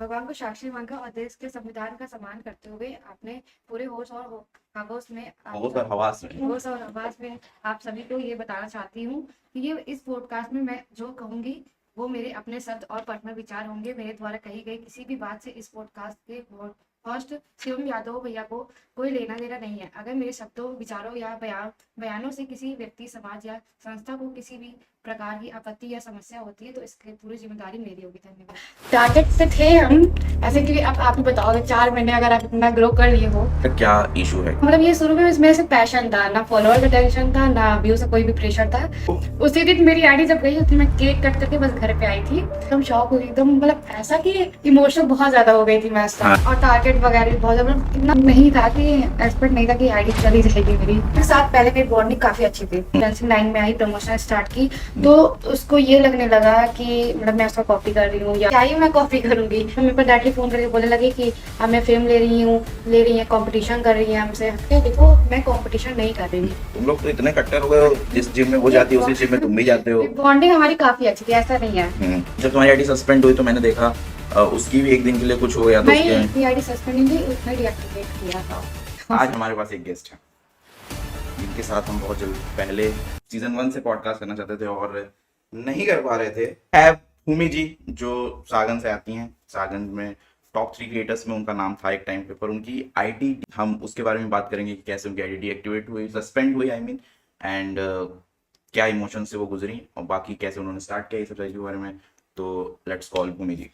भगवान को साक्षी मानकर और देश के संविधान का सम्मान करते हुए आपने पूरे होश और हवस में होश और हवास में होश और हवास में आप सभी को ये बताना चाहती हूँ कि ये इस पॉडकास्ट में मैं जो कहूंगी वो मेरे अपने शब्द और पर्सनल विचार होंगे। मेरे द्वारा कही गई किसी भी बात से इस पॉडकास्ट के होस्ट शिवम यादव भैया को कोई लेना देना नहीं है। अगर मेरे शब्दों विचारों या बयानों से किसी व्यक्ति समाज या संस्था को किसी भी प्रकार की आपत्ति या समस्या होती है तो इसकी पूरी जिम्मेदारी मेरी होगी। धन्यवाद। टारगेट पे थे हम ऐसे कि अब आप ही बताओगे 4 महीने अगर आप इतना ग्रो कर लिए हो क्या इशू है? मतलब ये शुरू में इसमें से पैशन था, ना फॉलोअर का टेंशन था, ना व्यू से कोई भी प्रेशर था। उसी दिन मेरी आईडी जब गई उस दिन मैं केक कट करके बस घर पे आई थी। एकदम शॉक हुई, एकदम मतलब ऐसा कि इमोशनल बहुत ज्यादा हो गई थी मैं उसका। और टारगेट वगैरह बहुत ज्यादा मतलब इतना नहीं था कि एक्सपेक्ट नहीं था कि आईडी चली जाएगी मेरी। एक साथ पहले मेरी बॉन्डिंग काफी अच्छी थी। डांसिंग लाइन में आई, प्रमोशन स्टार्ट की तो उसको ये लगने लगा कि मतलब मैं उसका कॉपी कर रही हूँ या क्या ही मैं कॉपी करूंगी। तो मेरे पर डायरेक्टली फोन करके बोलने लगी कि हाँ मैं फेम ले रही है, कंपटीशन कर रही है हमसे। देखो मैं कंपटीशन नहीं कर रही हूँ। तुम लोग तो इतने कट्टर हो गए हो, जिस जिम में वो जाती है उसी जिम में तुम भी जाते हो। बॉन्डिंग हमारी काफी अच्छी थी, ऐसा नहीं है। जब तुम्हारी आईडी सस्पेंड हुई तो मैंने देखा उसकी भी एक दिन के लिए कुछ हो गया तो नहीं, आईडी सस्पेंड नहीं थी, उसने डीएक्टिवेट किया था। आज हमारे पास एक गेस्ट है जिनके साथ हम बहुत जल्द पहले सीजन 1 से पॉडकास्ट करना चाहते थे और नहीं कर पा रहे थे। है भूमि जी, जो सागन से आती हैं। सागन में टॉप 3 क्रिएटर्स में उनका नाम था एक टाइम पे, पर उनकी आईडी, हम उसके बारे में बात करेंगे कि कैसे उनकी आईडी डीएक्टिवेट हुई, सस्पेंड हुई आई मीन, एंड क्या इमोशन से वो गुजरी और बाकी कैसे उन्होंने स्टार्ट किया, ये सब चीज़ के बारे में। तो let's call Bhoomi ji.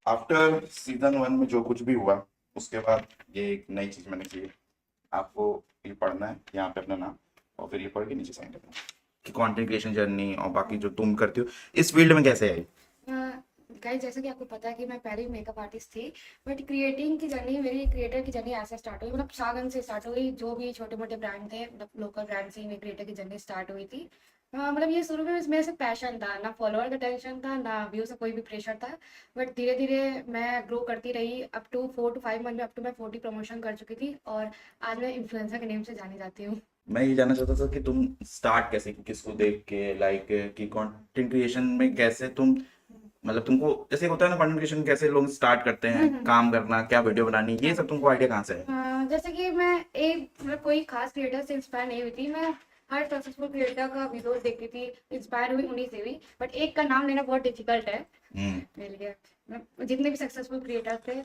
After season 1 में जो कुछ भी हुआ उसके बाद ये एक नई चीज़ मैंने की। आपको ये पढ़ना है यहाँ पे अपना नाम और फिर ये पढ़ के नीचे साइन करना है कि कंटेंट क्रिएशन जर्नी और बाकी जो तुम करती हो इस फील्ड में कैसे आई। गाइस जैसा कि आपको पता है कि मैं पहले मेकअप आर्टिस्ट थी, बट क्रिएटिंग की जर्नी, मेरी क्रिएटर की जर्नी ऐसे स्टार्ट हुई, मतलब सागन से स्टार्ट हुई। जो भी छोटे मोटे ब्रांड थे, मतलब लोकल ब्रांड से ही मेरी क्रिएटर की जर्नी स्टार्ट हुई थी। मतलब ये शुरू में मेरे से पैशन था, ना फॉलोअर का टेंशन था, ना व्यू से कोई भी प्रेशर था। बट धीरे धीरे मैं ग्रो करती रही। अप टू 4 to 5 मंथ में अप टू मैं 40 प्रमोशन कर चुकी थी और आज मैं इन्फ्लुएंसर के नेम से जानी जाती हूँ। मैं ये जानना चाहता था कि तुम स्टार्ट कैसे की, किसको देख के, लाइक कि कंटेंट क्रिएशन में कैसे तुम, मतलब तुमको जैसे होता है ना कंटेंट क्रिएशन कैसे लोग स्टार्ट करते हैं, काम करना, क्या वीडियो बनानी, ये सब तुमको आइडिया कहाँ से है? जैसे कि मैं एक मतलब कोई खास क्रिएटर से इंस्पायर नहीं हुई थी। मैं हर सक्सेसफुल क्रिएटर का वीडियो देखती थी, इंस्पायर हुई उन्हीं से हुई। बट एक का नाम लेना बहुत डिफिकल्ट है मेरे लिए। जितने भी सक्सेसफुल क्रिएटर थे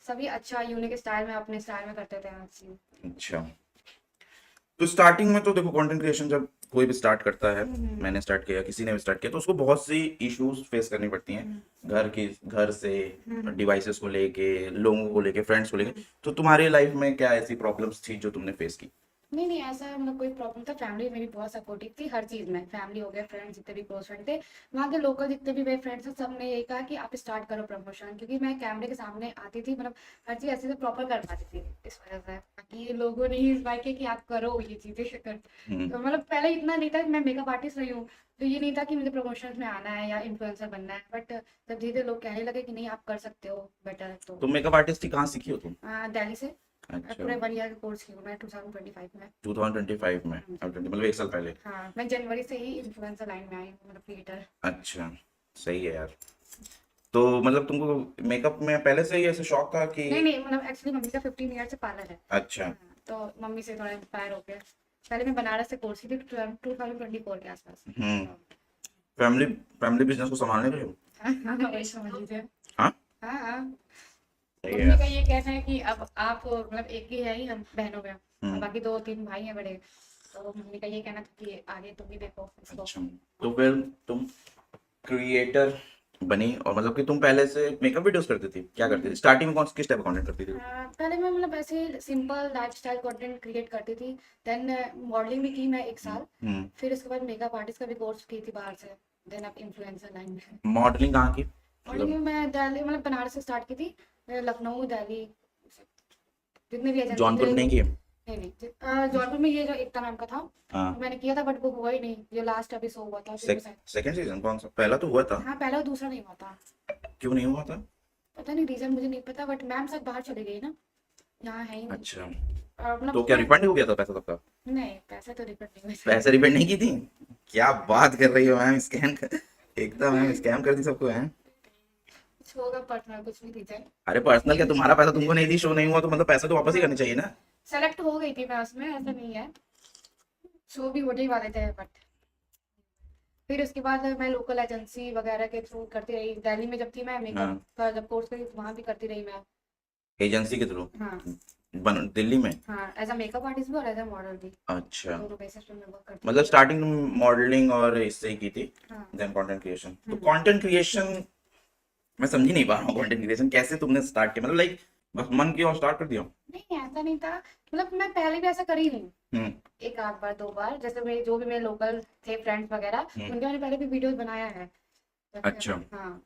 सभी अच्छा यूनिक स्टाइल में अपने स्टाइल में करते थे हर चीज। अच्छा, तो स्टार्टिंग में तो देखो कंटेंट क्रिएशन जब कोई भी स्टार्ट करता है, मैंने स्टार्ट किया, किसी ने भी स्टार्ट किया, तो उसको बहुत सी इश्यूज फेस करनी पड़ती हैं। घर से डिवाइसेस को लेके, लोगों को लेके, फ्रेंड्स को लेके। तो तुम्हारी लाइफ में क्या ऐसी प्रॉब्लम्स थी जो तुमने फेस की? नहीं ऐसा मतलब कोई प्रॉब्लम था। फैमिली मेरी बहुत सपोर्टिव थी हर चीज में। फैमिली हो गया, फ्रेंड्स जितने भी क्लोज फ्रेंड थे, वहाँ के लोकल जितने भी मेरे फ्रेंड्स थे, सबने यही कहा कि आप स्टार्ट करो प्रमोशन। क्योंकि मैं कैमरे के सामने आती थी, मतलब हर चीज ऐसे से प्रॉपर कर पाती थी, इस वजह से बाकी लोगों ने ही इंस्पायर किया कि आप करो ये चीजें कर। तो मतलब पहले इतना नहीं था कि मैं मेकअप आर्टिस्ट रही हूँ तो ये नहीं था कि मुझे प्रमोशन में आना है या इन्फ्लुएंसर बनना है। बट जब धीरे लोग कहने लगे कि नहीं आप कर सकते हो बेटर, तो तुम मेकअप आर्टिस्ट ही कहाँ सीखी हो तुम? दिल्ली से अच्छा, पूरे 1 ईयर का कोर्स किया मैं 2025 में। 2025 में, मतलब 1 साल पहले। हाँ मैं जनवरी से ही इन्फ्लुएंसर लाइन में आई हूँ, मतलब क्रिएटर। अच्छा, सही है यार। तो मतलब तुमको मेकअप में पहले से ही ऐसे शौक था कि? नहीं मतलब एक्चुअली मम्मी का 15 ईयर से पार्लर है। अच्छा। हाँ, तो मम्मी से थोड़ा इंस्पायर हो गया। पहले मैं बनारस से कोर्स की थी 2024 के आसपास। फैमिली फैमिली बिजनेस को संभालने के लिए? हाँ वही समझ लीजिए। हाँ, हाँ सही है मम्मी का यार। ये कहना है कि अब आप मतलब एक ही है ही हम बहनों में, और बाकी 2-3 भाई हैं बड़े। तो मम्मी का ये कहना था कि आगे तुम भी देखो इसको। अच्छा, तो फिर तुम क्रिएटर बनी और मतलब कि तुम पहले से मेकअप वीडियोस करती थी, क्या करती थी स्टार्टिंग में, कौन किस टाइप का कंटेंट करती थी? पहले मैं मतलब ऐसे सिंपल लाइफस्टाइल कंटेंट क्रिएट करती थी। देन मॉडलिंग भी की मैं 1 साल। फिर उसके बाद मेकअप आर्टिस्ट का भी कोर्स की थी बाहर से। देन अब इन्फ्लुएंसर लाइन में। मॉडलिंग कहाँ की? मॉडलिंग में मैं दिल्ली मतलब बनारस से स्टार्ट की थी। लखनऊ, दिल्ली, जितने भी एजेंसी जौनपुर थे। में नहीं की? नहीं जौनपुर में ये जो एकता नाम का था हाँ, मैंने किया था, बट वो हुआ ही नहीं। जो लास्ट अभी शो हुआ था सेकंड सीजन कौन सा? पहला तो हुआ था। हाँ पहला और दूसरा नहीं हुआ था। क्यों नहीं हुआ था? पता नहीं रीजन मुझे नहीं पता, बट मैम सब बाहर चली गई ना, यहाँ है ही नहीं। अच्छा, मतलब तो क्या रिफंड हो गया था पैसा सबका? नहीं पैसा तो रिफंड नहीं हुआ। पैसे रिफंड नहीं की थी? क्या बात कर रही हो मैम, स्कैम कर, एकदम मैम स्कैम कर दी सबको है। कुछ होगा पर्सनल, कुछ भी रीजन। अरे पर्सनल क्या, तुम्हारा पैसा तुमको नहीं दी, शो नहीं हुआ तो मतलब पैसा तो वापस ही करनी चाहिए ना। सेलेक्ट हो गई थी मैं उसमें, ऐसा नहीं है, शो भी होने ही वाले थे, बट फिर उसके बाद मैं लोकल एजेंसी वगैरह के थ्रू करती रही। दिल्ली में जब थी मैं मेकअप हाँ, का जब कोर्स करी वहाँ भी करती रही मैं। एजेंसी के थ्रू हाँ दिल्ली में। हाँ, एज अ मेकअप आर्टिस्ट भी और एज अ मॉडल भी, अच्छा, दोनों बेसिस पे मैं वर्क करती मतलब थी। स्टार्टिंग मॉडलिंग और इससे ही की थी, हाँ। Then content creation. तो कंटेंट क्रिएशन मैं समझ ही नहीं पा रहा हूँ, कंटेंट क्रिएशन कैसे तुमने स्टार्ट किया, मतलब लाइक बस मन किया और स्टार्ट कर दिया। नहीं ऐसा नहीं था, मतलब मैं पहले भी ऐसा करी हूँ, हम्म एक आध बार दो बार, जैसे मेरे जो भी मेरे लोकल थे फ्रेंड्स वगैरह, हम्म, उनके मैंने पहले भी वीडियोस बनाया है। तो अच्छा। हाँ,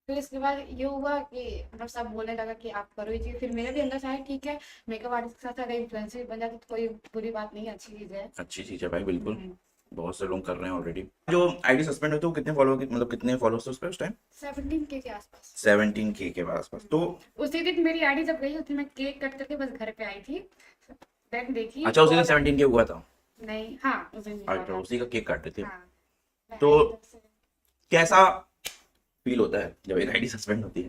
फिर इसके बाद ये हुआ कि मतलब सब बोलने लगा कि आप करो ये चीज़, फिर मेरे भी अंदर से आया ठीक है, मेकअप आर्टिस्ट के साथ अगर इन्फ्लुएंसर बन जाती तो कोई बुरी बात नहीं है, अच्छी चीज़ है। अच्छी चीज है भाई, बिल्कुल। हम्म। बहुत से लोग कर रहे हैं ऑलरेडी। जो आईडी सस्पेंड हुई तो कितने फॉलो, मतलब कितने फॉलोअर्स थे उस पे उस टाइम? 17K के आसपास। 17K के आसपास। तो उसी दिन मेरी आईडी जब गई, उस दिन मैं केक कट करके बस घर पे आई थी, देन देखी अच्छा, उसी दिन कॉल। 17K हुआ था। नहीं, हाँ उस दिन हुआ अच्छा, था। उसी का केक काटे थे। हाँ, मैं तो आई तब से। कैसा फील होता है जब एक आईडी सस्पेंड होती है?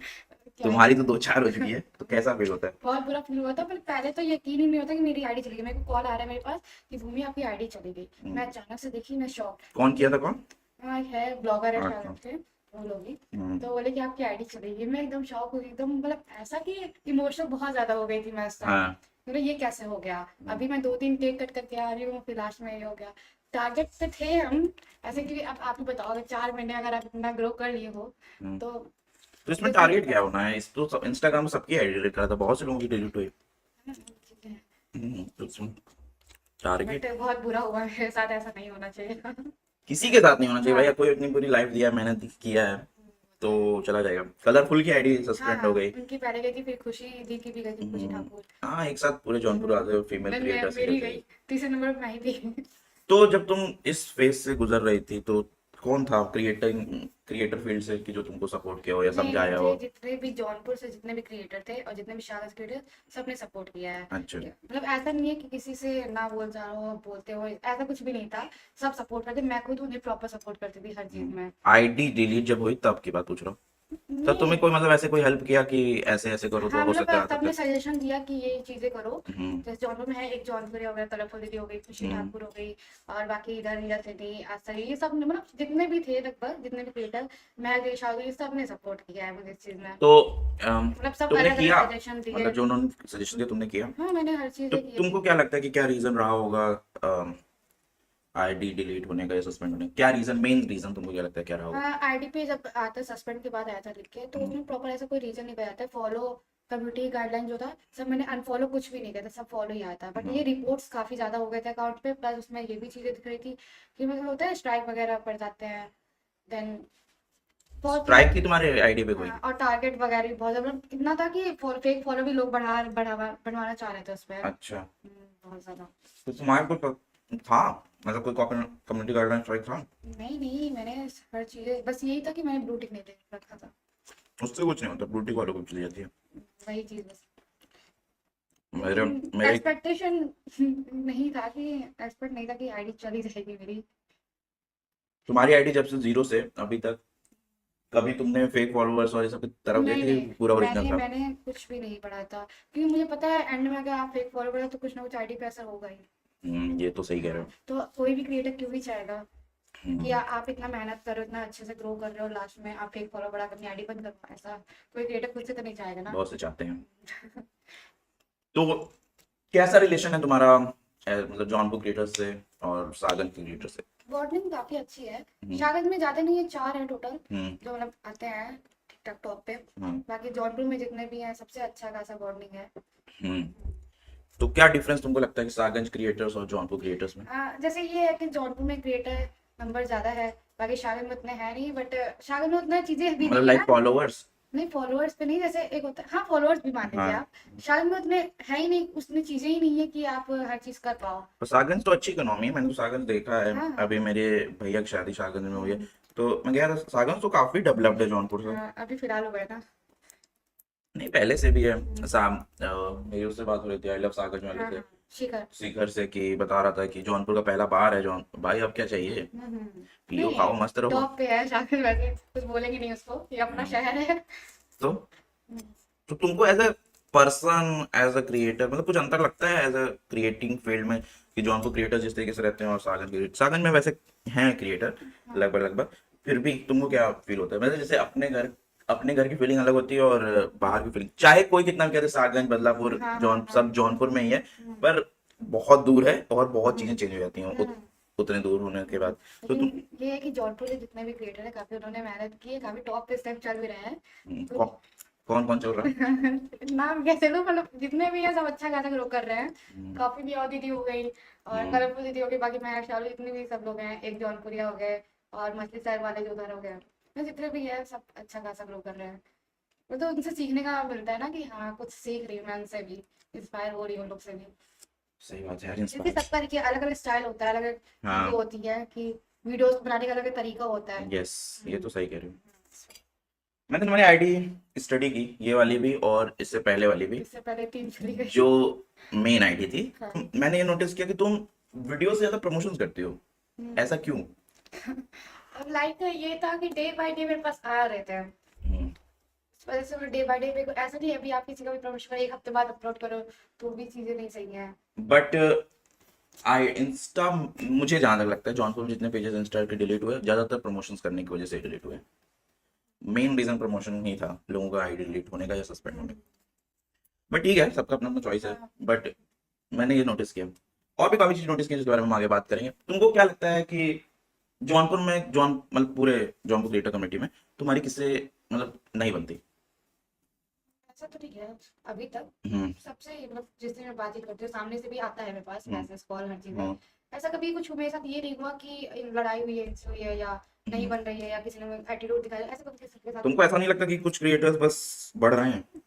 क्या तुम्हारी तो 2-4 हो चुकी है, तो कैसा फील होता है? बहुत बुरा फील हुआ था, पर पहले तो यकीन ही नहीं होता कि मेरी आईडी चली गई। मेरे को कॉल आ रहा है मेरे पास कि भूमि आपकी आईडी चली गई। मैं अचानक से देखी, मैं शॉक। कौन किया था, कौन? हाँ है, ब्लॉगर है अच्छा। शायद थे वो लोग ही। हम्म, तो बोले कि आपकी आईडी चली गई। मैं एकदम शॉक हो गई, एकदम मतलब ऐसा कि इमोशनल बहुत ज्यादा हो गई थी मैं उस टाइम। हाँ, बोले ये कैसे हो गया, अभी मैं 2-3 केक कट करके आ रही हूँ, फिर लास्ट में ये हो गया। टारगेट पे थे हम ऐसे कि अब आप ही बताओ, अगर 4 महीने अगर आप इतना ग्रो कर लिए हो हम्म। तो तो इसमें जैसे टारगेट क्या होना है? इस तो इंस्टाग्राम में सबकी आईडी डिलीट करा था, बहुत से लोगों की डिलीट हुई। तो इसमें बट टारगेट बहुत बुरा हुआ, मेरे साथ ऐसा नहीं होना चाहिए था। किसी के साथ नहीं होना चाहिए हाँ भाई। कोई इतनी पूरी लाइफ दिया है, मेहनत किया है, तो चला जाएगा। कलरफुल की आईडी हाँ सस्पेंड हाँ, हो गई। उनकी पहले गई थी, फिर खुशी दी की भी गई थी, खुशी हम्म, ठाकुर। हाँ, एक साथ पूरे जौनपुर आते फीमेल मैं क्रिएटर्स ही मेरी रहते गई, हैं। तीसरे नंबर पे मैं ही थी। तो जब तुम इस फेज से गुजर रही थी तो कौन था क्रिएटर फील्ड से कि जो तुमको सपोर्ट किया हो या नहीं, समझाया मुझे हो? जितने भी जौनपुर से जितने भी क्रिएटर थे और जितने भी शागज क्रिएटर, सबने सपोर्ट किया है। अच्छा। मतलब ऐसा नहीं है कि किसी से ना बोल जा रहा हो, बोलते हो, ऐसा कुछ भी नहीं था। सब सपोर्ट करते, मैं खुद उन्हें प्रॉपर सपोर्ट करती थी हर चीज में। आईडी डिलीट जब हुई तब की बात पूछ रहा हूँ। तब नहीं, तुम्हें कोई मतलब ऐसे कोई हेल्प किया कि ऐसे ऐसे करो तो हाँ हो सकता मतलब है, आ सकता सबने है? सजेशन दिया कि ये चीजें करो। हम्म जैसे जौनपुर में है, एक जौनपुरी हो गया, कलरफुल दीदी हो गई, खुशी हम्म, ठाकुर हो गई, और बाकी इधर नीरज सिटी, आसरी, ये सब मतलब जितने भी थे लगभग, जितने भी क्रिएटर, मैं देश ये सब ने सपोर्ट किया है मुझे इस चीज में। तो मतलब सब तुमने अलग किया, अलग सजेशन दिए। मतलब जो उन्होंने सजेशन दिया तुमने किया? हाँ मैंने हर तो चीजें की तुमको थी। क्या लगता है कि क्या रीजन रहा होगा आईडी डिलीट होने का या सस्पेंड होने का? क्या रीजन, मेन रीजन तुमको क्या लगता है क्या रहा होगा? हाँ, आईडी पे जब आता है सस्पेंड के बाद आया था लिख के, तो हम्म उसमें प्रॉपर ऐसा कोई रीजन नहीं बताया था। फॉलो कम्युनिटी गाइडलाइन जो था, सब मैंने अनफॉलो कुछ भी नहीं किया था, सब फॉलो ही आया था। बट ये हम्म। रिपोर्ट्स काफी ज्यादा हो गए थे अकाउंट पे, प्लस उसमें ये भी चीजें दिख रही थी कि मतलब होता है स्ट्राइक वगैरह पड़ जाते हैं, देन बहुत स्ट्राइक चीजें। की तुम्हारे आईडी पे कोई? हाँ, और टारगेट वगैरह भी बहुत ज्यादा, मतलब इतना था कि फेक फॉलो भी लोग बढ़वाना चाह रहे थे उस पर। अच्छा, बहुत ज्यादा। तो तुम्हारे को था, मतलब कोई कम्युनिटी गाइडलाइन स्ट्राइक था? नहीं नहीं, मैंने हर चीजें, बस यही था कि मैंने ब्लू टिक नहीं दे रखा था, उससे कुछ नहीं होता, ब्लूटी वालों को चली जाती है। वही चीज बस। मेरे मेरे एक्सपेक्टेशन नहीं था कि, एक्सपेक्ट नहीं था कि आईडी चली जाएगी मेरी। तुम्हारी आईडी जब से 0 से अभी तक कभी तुमने फेक फॉलोअर्स और ये सब की तरफ गए नहीं थे, नहीं, पूरा ओरिजिनल मैंने था? मैंने कुछ भी नहीं पढ़ा था, क्योंकि मुझे पता है एंड में अगर आप फेक फॉलो करो तो कुछ ना कुछ आईडी पे असर होगा ही। ये तो सही कह रहे हाँ, हो। तो कोई भी क्रिएटर क्यों ही चाहेगा कि हम्म, आप इतना मेहनत करो, इतना अच्छे से ग्रो कर रहे हो, लास्ट में आप फेक फॉलो बढ़ा कर अपनी आईडी बंद करो, ऐसा कोई क्रिएटर खुद से तो नहीं चाहेगा ना। बहुत से चाहते हैं। तो कैसा रिलेशन है तुम्हारा मतलब जॉनपुर क्रिएटर से और सागन क्रिएटर से? बॉन्डिंग काफी अच्छी है। हम्म शागज में ज्यादा नहीं है, 4 हैं टोटल हम्म जो मतलब आते हैं ठीक ठाक टॉप पे। हम्म बाकी जौनपुर में जितने भी हैं सबसे अच्छा खासा बॉन्डिंग है। हम्म। तो क्या डिफरेंस तुमको लगता है कि सागंज क्रिएटर्स और जौनपुर क्रिएटर्स में? जैसे ये है कि जौनपुर में क्रिएटर नंबर ज्यादा है, बाकी शागज में उतने हैं नहीं, बट शागज में उतना चीजें भी मतलब नहीं है लाइक ना। फॉलोअर्स? नहीं फॉलोअर्स पे नहीं, जैसे एक होता है, हाँ फॉलोअर्स भी मान लीजिए हाँ, आप, शागज में उतने है ही नहीं, उसमें चीजें ही नहीं है कि आप हर चीज कर पाओ। तो सागंज तो अच्छी इकोनॉमी है, मैंने तो सागंज देखा है। हाँ हाँ। अभी मेरे भैया की शादी सागंज में हुई है, हम्म, तो मैं गया था। सागंज तो काफी डेवलप्ड है जौनपुर से। हाँ, अभी फिलहाल हुआ है ना। नहीं, पहले से भी है। मेरी उससे बात हो रही थी आई लव सागंज वाले हाँ से, हाँ। शिखर। शिखर से कि बता रहा था कि जौनपुर का पहला बार है जौन भाई, अब क्या चाहिए, पियो नहीं, खाओ मस्त रहो। टॉप पे है शाकिर, वैसे कुछ बोलेंगे नहीं उसको, ये अपना हम्म, शहर है। तो हम्म, तो तुमको as a person, as a creator, मतलब कुछ अंतर लगता है एज अ क्रिएटिंग फील्ड में कि जौनपुर क्रिएटर जिस तरीके से रहते हैं और सागन क्रिएटर, सागन में वैसे हैं क्रिएटर हाँ, लगभग लगभग, फिर भी तुमको क्या फील होता है, मतलब जैसे अपने घर की फीलिंग अलग होती है और बाहर की फीलिंग, चाहे कोई कितना भी कहते सागन बदलापुर हाँ, हाँ, जौन हाँ। सब जौनपुर में ही है, हम्म, पर बहुत दूर है और बहुत हम्म, चीजें चेंज हो जाती हैं हम्म, उतने दूर होने के बाद। तो तुम लेकिन ये है कि जौनपुर के जितने भी क्रिएटर है, काफी उन्होंने मेहनत की है, काफी टॉप पे स्टेप चल भी रहे हैं। तो कौन कौन कौन चल रहा है? नाम कैसे लो, मतलब जितने भी है सब अच्छा खासा ग्रो कर रहे हैं। हम्म, काफी भी और दीदी हो गई, और हम्म, कलरफुल दीदी हो गई, बाकी मैं शालू, जितने भी सब लोग हैं, एक जौनपुरिया हो गए, और मछली शहर वाले जो उधर हो गए, मैं जितने भी है सब अच्छा खासा ग्रो कर रहे हैं। वो तो उनसे सीखने का मिलता है ना, कि हाँ कुछ सीख रही हूँ मैं उनसे भी, इंस्पायर हो रही हूँ उन लोग से भी। सही बात है यार, क्योंकि इंस्पायर। सबका देखिए अलग अलग स्टाइल होता है, अलग अलग चीजें हाँ, होती है, कि वीडियोस बनाने का अलग अलग तरीका होता है। यस, ये तो हम्म, सही कह रहे हो। मैंने तुम्हारी आईडी स्टडी की, ये वाली भी और इससे पहले वाली भी, इससे पहले 3 चली गई। जो मेन आईडी थी। हाँ। तो मैंने ये नोटिस किया कि तुम वीडियो से ज्यादा प्रमोशंस करती हो, हम्म। ऐसा क्यों? अब लाइक ये था कि डे बाय डे मेरे पास आ रहे थे, हम्म, इस वजह से डे बाय डे मेरे को ऐसा नहीं है अभी आप किसी का भी प्रमोशन करो 1 हफ्ते बाद अपलोड करो तो भी चीजें नहीं सही है। बट आई इंस्टा, मुझे जहां तक लगता है जौनपुर में जितने पेजेस इंस्टा के डिलीट हुए ज्यादातर प्रमोशंस करने की वजह से डिलीट हुए। मेन रीजन प्रमोशन ही था लोगों का आईडी डिलीट होने का या सस्पेंड होने का। बट ठीक है, सबका अपना अपना चॉइस है। हाँ। बट मैंने ये नोटिस किया, और भी काफी चीज नोटिस की जिसके बारे में हम आगे बात करेंगे। तुमको क्या लगता है कि जौनपुर में मतलब पूरे जौनपुर क्रिएटर कमेटी में तुम्हारी किससे मतलब नहीं बनती? ऐसा तो ठीक है, अभी तक हम्म, सबसे मतलब जिससे मैं बातचीत करती हूँ सामने से भी आता है मेरे पास हम्म, मैसेज कॉल हर चीज है। हम्म, ऐसा कभी कुछ मेरे साथ ये नहीं हुआ कि लड़ाई हुई है, इससे हुई है, या नहीं हम्म। बन रही है, या किसी ने एटीट्यूड दिखाया, ऐसा कभी किसी के साथ नहीं तुमको ऐसा नहीं लगता कि कुछ क्रिएटर्स बस बढ़ रहे हैं, हुआ।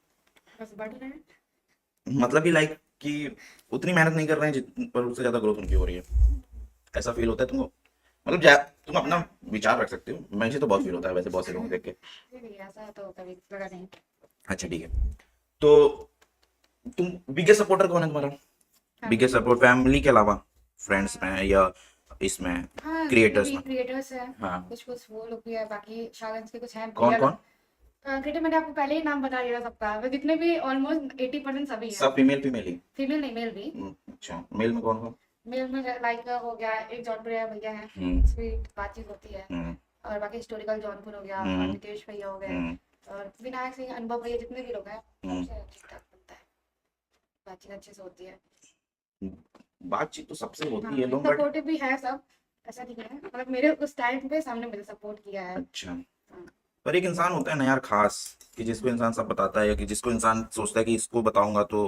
बस बढ़ रहे हैं। मतलब कि लाइक कि उतनी मेहनत नहीं कर रहे हैं पर उससे ज्यादा ग्रोथ उनकी हो रही है, ऐसा फील होता है तुमको? मतलब तुम अपना विचार रख सकते हो, मुझे तो बहुत फील होता है वैसे बहुत से लोगों को देख के। नहीं नहीं, ऐसा तो कभी लगा नहीं। अच्छा ठीक है, तो तुम बिगेस्ट सपोर्टर कौन है तुम्हारा? फैमिली। बिगेस्ट सपोर्ट फैमिली के अलावा, फ्रेंड्स में या इसमें, हाँ जितने क्रिएटर्स भी में? क्रिएटर्स हैं, हाँ, कुछ कुछ वो लोग भी है, बाकी शागंज के कुछ हैं कौन भैया कौन? लोग। क्रिएटर मैंने आपको पहले ही नाम बता दिया था सबका, वो जितने भी ऑलमोस्ट 80% सभी हैं। सब फीमेल फीमेल ही? फीमेल नहीं, मेल भी। अच्छा, मेल में कौन कौन? मेल में लाइक हो गया, एक जौनपुर भैया हैं, हम्म, स्वीट बातचीत होती है। हम्म, और बाकी हिस्टोरिकल जौनपुर हो गया, और हम्म, नितेश भैया हो गए, हम्म, और विनायक सिंह, अनुभव भैया, जितने भी लोग हैं हम्म। सबसे ठीक ठाक बनता है, बातचीत अच्छे से होती है। बातचीत तो सबसे हाँ, होती है लोग, बट सपोर्टिव भी है सब, ऐसा नहीं है, मतलब मेरे उस टाइम पे सामने मुझे सपोर्ट किया है। अच्छा, हाँ। पर एक इंसान होता है ना यार खास, कि जिसको इंसान सब बताता है या कि जिसको इंसान सोचता है कि इसको बताऊंगा तो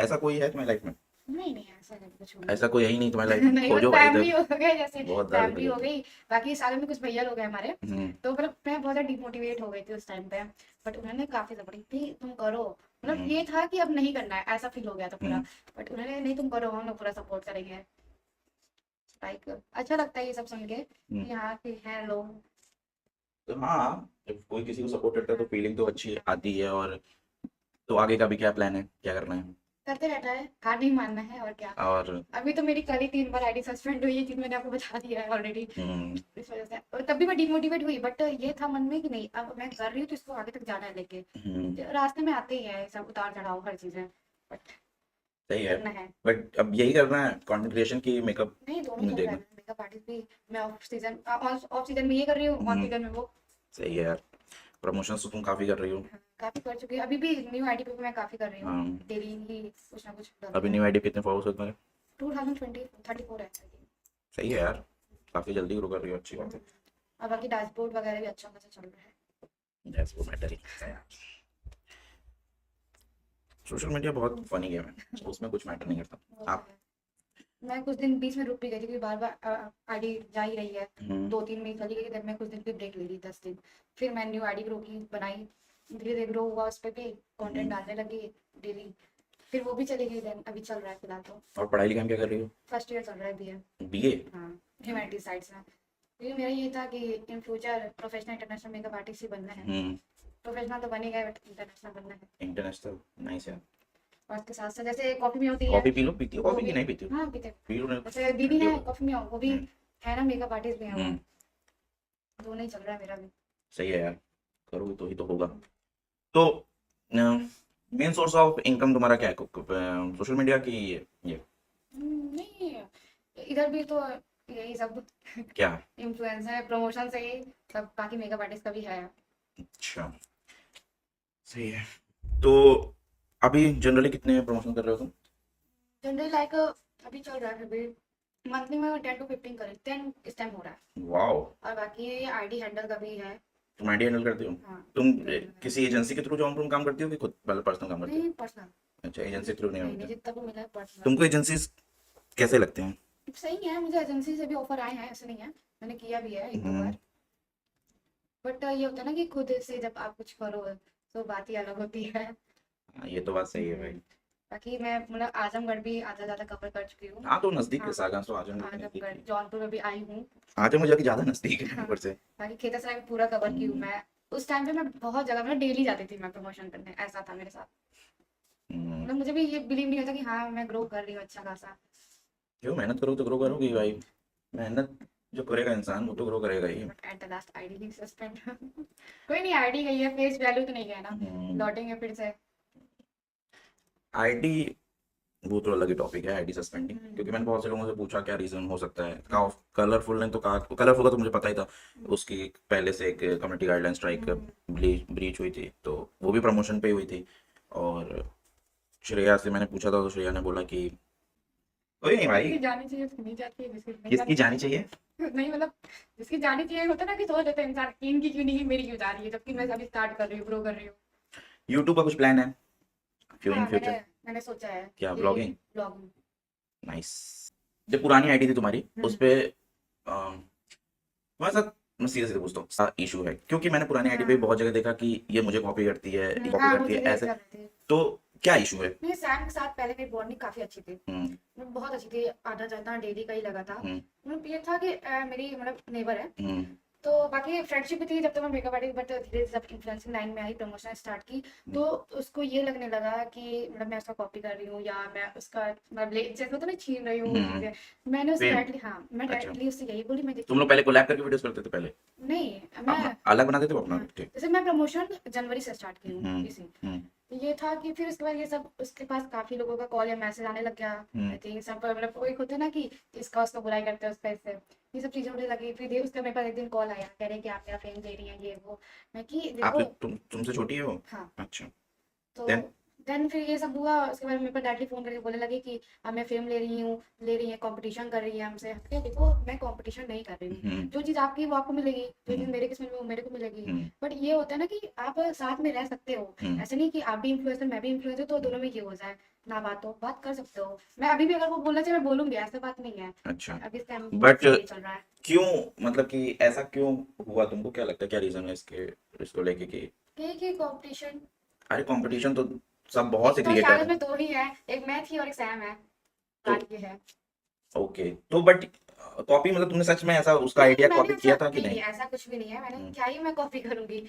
ऐसा कोई है तुम्हारी लाइफ में? नहीं नहीं, ऐसा नहीं कुछ भी ऐसा कोई है ही नहीं तुम्हारी लाइफ में, नहीं, बस खोजो भाई फैमिली तब। हो गए, जैसे बहुत दर्द फैमिली की हो जरूरत गई, बाकी सालों में कुछ भैया लोग हैं हमारे। है। तो मतलब मैं बहुत ज़्यादा डिमोटिवेट हो गई थी उस टाइम पे, बट उन्होंने काफ़ी सपोर्ट की, तुम करो, मतलब हम्म, ये था कि अब नहीं करना है, ऐसा फील हो गया था पूरा। हम्म, बट उन्होंने नहीं, तुम करो, हम लोग पूरा सपोर्ट करेंगे। लाइक अच्छा लगता है ये सब सुन के हम्म। कि हाँ कि हैं लोग। तो हाँ, जब कोई किसी को सपोर्ट करता है तो हाँ, फीलिंग तो अच्छी आती है। और तो आगे का भी क्या प्लान है, क्या करना है? करते रहना है, हार नहीं मानना है, और क्या। और अभी तो मेरी कल ही 3 बार आईडी सस्पेंड हुई है, चीज मैंने आपको बता दिया है ऑलरेडी। हम्म, इस वजह से, और तब भी मैं डिमोटिवेट हुई, बट ये था मन में कि नहीं, अब मैं कर रही हूँ तो इसको आगे तक जाना है लेके। हम्म, रास्ते में आते ही है सब उतार चढ़ाव, हर चीजें, बट सही है। करना है। बट अब यही करना है, कंटेंट क्रिएशन की मेकअप नहीं, दोनों तुमने चल रहा है, देखना? मेकअप आर्टिस्ट भी। मैं ऑफ सीजन में ये कर रही हूँ, ऑन हम्म, सीजन में वो। सही है यार, प्रमोशंस तो तुम काफी कर रही हो। हाँ, काफी कर चुकी है, अभी भी न्यू आईडी पे भी मैं काफी कर रही हूँ। हाँ, डेली ही कुछ ना कुछ अभी डालते हैं। न्यू आईडी कितने फॉलोअर्स हो तुम्हारे? 2034 है। सही है यार, काफी जल्दी ग्रो कर रही हो, अच्छी बात है। और बाकी डैशबोर्ड वगैरह भी अच्छा खासा चल रहा है। दैट्स वो मैटर ही करता है यार। सोशल मीडिया बहुत फनी गेम है, उसमें कुछ मैटर नहीं वो करता तो आप। है। मैं कुछ दिन बीच में रुक भी गई थी, क्योंकि बार बार आईडी जा ही रही है। हम्म, 2-3 में चली गई, then मैं कुछ दिन की ब्रेक ले ली, 10 दिन। फिर मैं न्यू आईडी रोकी, बनाई, धीरे धीरे ग्रो हुआ, उस पर भी कंटेंट हम्म। डालने लगी डेली। फिर वो भी चली गई, देन अभी चल रहा है फिलहाल तो। और पढ़ाई लिखाई में क्या कर रही हो? फर्स्ट ईयर चल रहा है बीए। बीए? हाँ, ह्यूमैनिटीज साइड से। क्योंकि मेरा ये था कि in future professional international makeup artist ही बनना है। हम्म, प्रोफेशनल तो बन ही गए, बट इंटरनेशनल बनना है। इंटरनेशनल, नाइस यार। और उसके साथ साथ जैसे कॉफी में होती है, कॉफी पी लो, पीती हो वो कॉफी की भी, नहीं पीती हो? हाँ पीते हैं। पी लो नहीं। जैसे दीदी है ठंडी हो। कॉफी में, वो भी हम्म, है ना, मेकअप आर्टिस्ट भी है वो, हम्म, दोनों ही चल रहा है मेरा भी। सही है यार, करोगे तो ही तो होगा। तो मेन सोर्स ऑफ इनकम तुम्हारा क्या है, सोशल मीडिया की ये नहीं, इधर भी तो यही सब क्या? इन्फ्लुएंसर है, प्रमोशन से ही सब, बाकी मेकअप आर्टिस्ट का भी है। अच्छा, सही है। तो अभी जनरली कितने प्रमोशन कर रहे हो तुम? जनरली लाइक अभी चल रहा है, फिर भी मंथली में 10 to 15 करें, 10 इस टाइम हो रहा है। वाओ, और बाकी आईडी हैंडल का भी है। तुम आईडी हैंडल करते हो? हाँ, तुम ID handle का किसी एजेंसी के थ्रू जॉब तुम काम करती हो कि खुद मतलब पर्सनल काम है। करती हो? नहीं पर्सनल, अच्छा, एजेंसी थ्रू नहीं नहीं नहीं, होते। जितना भी मिला है पर्सनल। तुमको एजेंसीज कैसे लगते हैं? सही है, मुझे एजेंसी से भी ऑफर आए हैं, ऐसे नहीं है, मैंने किया भी है एक दो हम्म, बार। बट ये होता है ना कि खुद से जब आप कुछ करो तो बात ही अलग होती है। हाँ, ये तो बात सही है भाई। बाकी मैं मतलब आजमगढ़ भी आधा ज्यादा कवर कर चुकी हूँ। हाँ तो नजदीक है, हाँ, सागंस तो आजम के नजदीक आजमगढ़ ही जौनपुर में भी आई हूँ। है। आजम मुझे ज्यादा नजदीक है हाँ, ऊपर से। बाकी खेतासराय भी पूरा कवर की हूँ हम्म, मैं। उस टाइम पे मैं बहुत जगह, मतलब डेली जाती थी मैं प्रमोशन करने, ऐसा था मेरे साथ। हम्म, मतलब मुझे भी ये बिलीव नहीं होता कि हाँ मैं ग्रो कर रही हूँ अच्छा खासा। क्यों, मेहनत करो तो ग्रो करोगी भाई। मेहनत जो करेगा इंसान वो तो ग्रो करेगा ही। But at the last ID ही सस्पेंड कोई नहीं, आईडी गई है, फेस वैल्यू तो नहीं गया ना, हम्म, लौटेंगे फिर से। आईडी वो तो अलग ही टॉपिक है, आईडी सस्पेंडिंग, हम्म, क्योंकि मैंने बहुत से लोगों से पूछा क्या रीजन हो सकता है। कहा कलरफुल ने तो कहा, कलरफुल का तो मुझे पता ही था, उसकी पहले से एक कम्युनिटी गाइडलाइन स्ट्राइक ब्रीच हुई थी, तो वो भी प्रमोशन पे ही हुई थी। और श्रेया से मैंने पूछा था तो श्रेया ने बोला कि कोई नहीं जिसकी भाई। जानी चाहिए उसकी नहीं जाती है, जिसकी नहीं किसकी जानी जानी चाहिए? नहीं मतलब जिसकी जानी चाहिए, होता है ना कि सोच लेते हैं इंसान कि इनकी क्यों नहीं की, मेरी क्यों जा रही है, जबकि मैं अभी स्टार्ट कर रही हूँ, ग्रो कर रही हूँ। यूट्यूब का कुछ प्लान है इन हाँ, मैंने फ्यूचर? मैंने सोचा है क्या, कि ब्लॉगिंग? ब्लॉगिंग। नाइस। जो पुरानी आईडी थी तुम्हारी उस हम्म, पे तुम्हारे साथ, मैं सीधे सीधे पूछता हूँ, इशू है? क्योंकि मैंने पुरानी आईडी पे हाँ बहुत जगह देखा कि ये मुझे कॉपी करती है, ये कॉपी हाँ, करती है मुझे भी ऐसे। कर रहे थे। तो क्या इशू है? नहीं, सैम के साथ पहले मेरी बॉन्डिंग काफी अच्छी थी, हम्म, बहुत अच्छी थी, आना जाना डेली का ही लगा था। हम्म, मतलब ये था कि मेरी मतलब नेबर है, हम्म, तो बाकी फ्रेंडशिप भी थी जब तक मैं मेकअप आर्टिस्ट, बट धीरे धीरे जब इन्फ्लुएंसिंग लाइन में आई, प्रमोशन स्टार्ट की, तो उसको ये लगने लगा कि मतलब मैं उसका कॉपी कर रही हूँ, या मैं उसका मतलब जैसे होता है ना, छीन रही हूँ वो हम्म, चीजें। मैंने उससे सेम। डायरेक्टली, हाँ मैं अच्छा, डायरेक्टली उससे यही बोली, मैं तुम लोग देखिए। पहले कोलैब करके वीडियोस करते थे पहले? नहीं, अपना मैं, अलग बनाते थे वो अपना? हाँ, ठीक। जैसे मैं प्रमोशन जनवरी से स्टार्ट की हूँ हम्म, इसी, हम्म, तो ये था कि फिर उसके बाद ये सब उसके पास काफी लोगों का कॉल या मैसेज आने लग गया। हम्म, आई थिंक सब मतलब कोई होता है ना कि इसका उसका बुराई करते हैं, उसका इससे ये सब चीजें मुझे लगी। फिर उसका मेरे पास एक दिन कॉल आया, कह रहे कि आप मेरा फेम दे रही हैं ये वो। मैं कि देखो, आपसे तुमसे छोटी है वो? हाँ, अच्छा, तो देन? देन फिर ये सब हुआ, उसके बाद मेरे पर डायरेक्टली फोन करके बोलने लगे कि अब मैं फेम ले रही हूँ, ले रही है, कंपटीशन कर रही है हमसे। क्या, देखो मैं कंपटीशन नहीं कर रही हूँ, हम्म, जो चीज़ आपकी वो आपको मिलेगी, जो चीज़ हम्म, मेरे किस्मत में वो मेरे को मिलेगी। हम्म, बट ये होता है ना कि आप साथ में रह सकते हो, हम्म, ऐसे नहीं कि आप भी इन्फ्लुएंसर मैं भी इन्फ्लुएंसर, तो दोनों में ये हो जाए ना, बात कर सकते हो। मैं अभी भी अगर वो बोलना चाहे मैं बोलूंगी, ऐसा बात नहीं है। अच्छा। अभी इस टाइम बट यही चल रहा है। क्यों, मतलब कि ऐसा क्यों हुआ, तुमको क्या लगता है, क्या रीजन है इसके, इसको लेके कि? कि कंपटीशन, अरे कंपटीशन तो सब बहुत एक से तो क्रिएटर कागज हैं। में दो ही है, एक मैं थी और एक सैम है, तो बात ये है। ओके, तो बट कॉपी मतलब तुमने सच में ऐसा उसका नहीं, आइडिया मैंने कॉपी ऐसा किया था कि नहीं, नहीं? नहीं ऐसा कुछ भी नहीं है, मैंने हम्म, क्या ही मैं कॉपी करूंगी।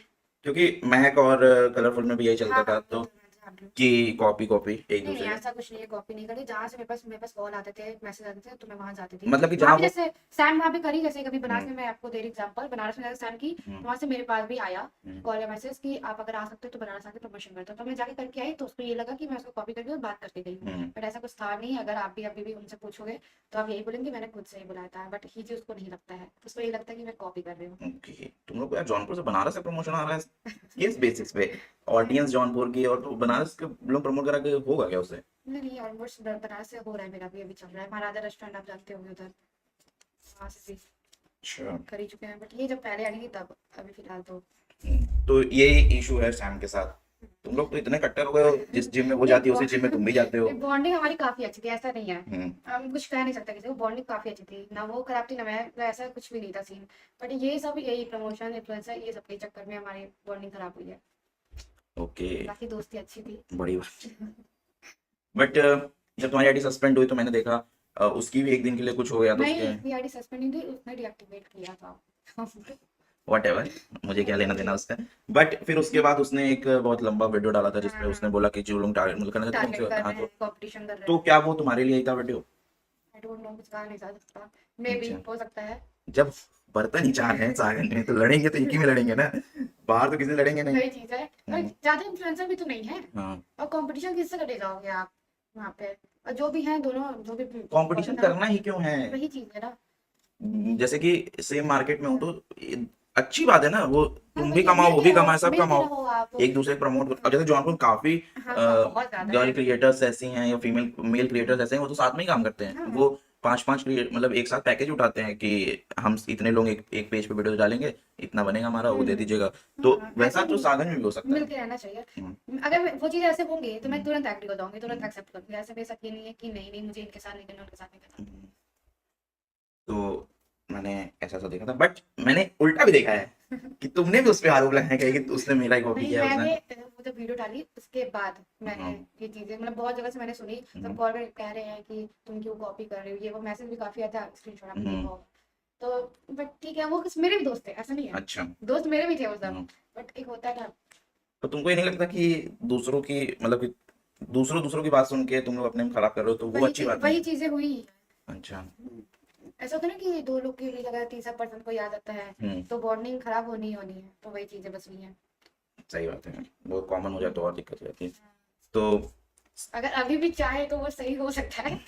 क्योंकि महक और कलरफुल में भी यही चलता हाँ था, वो तो तो मैं जान रही हूँ। कि कॉपी कॉपी एक नहीं नहीं, दूसरे का। ऐसा कुछ नहीं है, कॉपी नहीं करी। जहाँ से मेरे पास कॉल आते थे, मैसेज आते थे, तो मैं वहां जाती थी। मतलब कि वहां जहाँ भी वो जैसे सैम वहां पे करी, जैसे कभी बनारस हम्म, में, मैं आपको दे रही एग्जांपल, बनारस में जैसे सैम की, हम्म, वहां से मेरे पास भी आया हम्म, कॉल या मैसेज कि आप अगर आ सकते हो तो बनारस आके प्रमोशन करते हो। तो मैं जाके करके आई, तो उसको ये लगा कि मैं उसको कॉपी करके और बात करके गई हूँ। हम्म, बट ऐसा कुछ था नहीं। अगर आप भी अभी भी उनसे पूछोगे तो आप यही बोलेंगे मैंने खुद से ही बुलाया था। बट ये चीज उसको नहीं लगता है, उसको ये लगता है कि मैं कॉपी कर रही हूँ। ओके। तुम लोग को यार जौनपुर से बनारस से प्रमोशन आ रहा है किस बेसिस पे? ऑडियंस जौनपुर की, और तो बनारस के लोग प्रमोट करा के होगा क्या उससे? नहीं नहीं, ऑलमोस्ट बनारस से हो रहा है मेरा भी, अभी चल रहा है। महाराजा रेस्टोरेंट आप जानते होंगे उधर, वहाँ से भी अच्छा। कर ही चुके हैं। बट ये जब पहले आई थी तब, अभी फिलहाल तो तो ये इशू है सैम के साथ। तुम लोग तो इतने कट्टर हो गए हो, जिस जिम में वो जाती है उसी जिम में तुम भी जाते हो। बॉन्डिंग हमारी काफी अच्छी थी, ऐसा नहीं है। हम्म, हम कुछ कह नहीं सकते किसी को, बॉन्डिंग काफी अच्छी थी ना, वो खराब थी ना मैं, तो ऐसा कुछ भी नहीं था सीन। बट ये सब यही प्रमोशन इन्फ्लुएंसर ये सब के चक्कर में हमारी बॉन्डिंग खराब हुई है। ओके, बाकी दोस्ती अच्छी थी। बड़ी बात। बट जब तुम्हारी आईडी सस्पेंड हुई तो मैंने देखा उसकी भी एक दिन के लिए कुछ हो गया था नहीं, उसके। उसकी आईडी सस्पेंड नहीं थी, उसने डीएक्टिवेट किया था व्हाटएवर, मुझे क्या लेना देना उसका। बट फिर उसके बाद उसने एक बहुत लंबा वीडियो डाला था जिसपे उसने बोला कि जो लोग टारगेट करना चाहते हैं टारगेट उनसे, कर हाँ रहे हैं, कंपटीशन कर रहे तो हैं। क्या वो तुम्हारे लिए ही था वीडियो? आई डोंट नो, कुछ कहा नहीं जा सकता, मे बी अच्छा, हो सकता है। जब बर्तन ही चार हैं सागन में तो लड़ेंगे तो एक ही में लड़ेंगे ना, बाहर तो किसी से लड़ेंगे नहीं। वही चीज है, और ज्यादा इन्फ्लुएंसर भी तो नहीं है, हाँ, और कंपटीशन किससे करने जाओगे आप वहाँ पे? और जो भी हैं दोनों, जो भी कंपटीशन ना, करना ही क्यों है? वही चीज है ना। जैसे कि सेम मार्केट में हो तो अच्छी बात है ना, वो हाँ तुम भी वही, कमाओ वो भी कमाए, सब मिल के कमाओ, रहो आप। एक दूसरे को प्रमोट करो। अब जैसे जौनपुर काफी हाँ हाँ, बहुत ज्यादा गर्ल है। क्रिएटर्स ऐसी हैं या फीमेल मेल क्रिएटर्स ऐसे हैं, वो तो साथ में ही काम करते हैं। हाँ वो पांच पांच मतलब एक साथ पैकेज उठाते हैं कि हम इतने लोग एक पेज पे वीडियो डालेंगे, इतना बनेगा हमारा, वो दे दीजिएगा। तो हाँ, वैसा ऐसे तो साधन में भी हो सकता मिल है। के रहना चाहिए। हम्म, अगर वो चीज़ ऐसे होंगी तो मैं हम्म, तुरंत एग्री हो जाऊंगी, तुरंत हम्म, एक्सेप्ट करूंगी। ऐसे मेरे साथ ये नहीं है कि नहीं नहीं मुझे इनके साथ नहीं करना, उनके साथ नहीं करना। हम्म। तो मैंने ऐसा ऐसा देखा था, बट मैंने उल्टा भी देखा है कि तुमने भी उस पे आरोप लगाया है कि उसने मेरा ही कॉपी नहीं, किया है उसने। मैंने वो जब वीडियो डाली उसके बाद मैंने हम्म, ये चीजें, मतलब बहुत जगह से मैंने सुनी, सब हम्म, कॉल में कह रहे हैं कि तुम क्यों कॉपी कर रहे हो, ये वो मैसेज भी काफी आता है, स्क्रीनशॉट आपने हम्म, देखा होगा। तो बट ठीक है, वो मेरे भी दोस्त थे, ऐसा नहीं है, अच्छा। दोस्त मेरे भी थे वो सब। हम्म। बट एक होता है ना, तो तुमको ये नहीं लगता कि दूसरों की मतलब कि दूसरों की बात सुन के तुम लोग अपने में खराब कर रहे हो, तो वो अच्छी बात नहीं वही है? चीजें हुई। अच्छा। ऐसा होता है ना कि दो लोग की जगह तीसरा पर्सन को याद आता है, हम्म, तो बॉन्डिंग खराब होनी ही होनी है, तो वही चीजें बस हुई हैं। सही बात है, वो कॉमन हो जाए तो और दिक्कत हो जाती है। तो अगर अभी भी चाहे तो वो सही हो सकता है।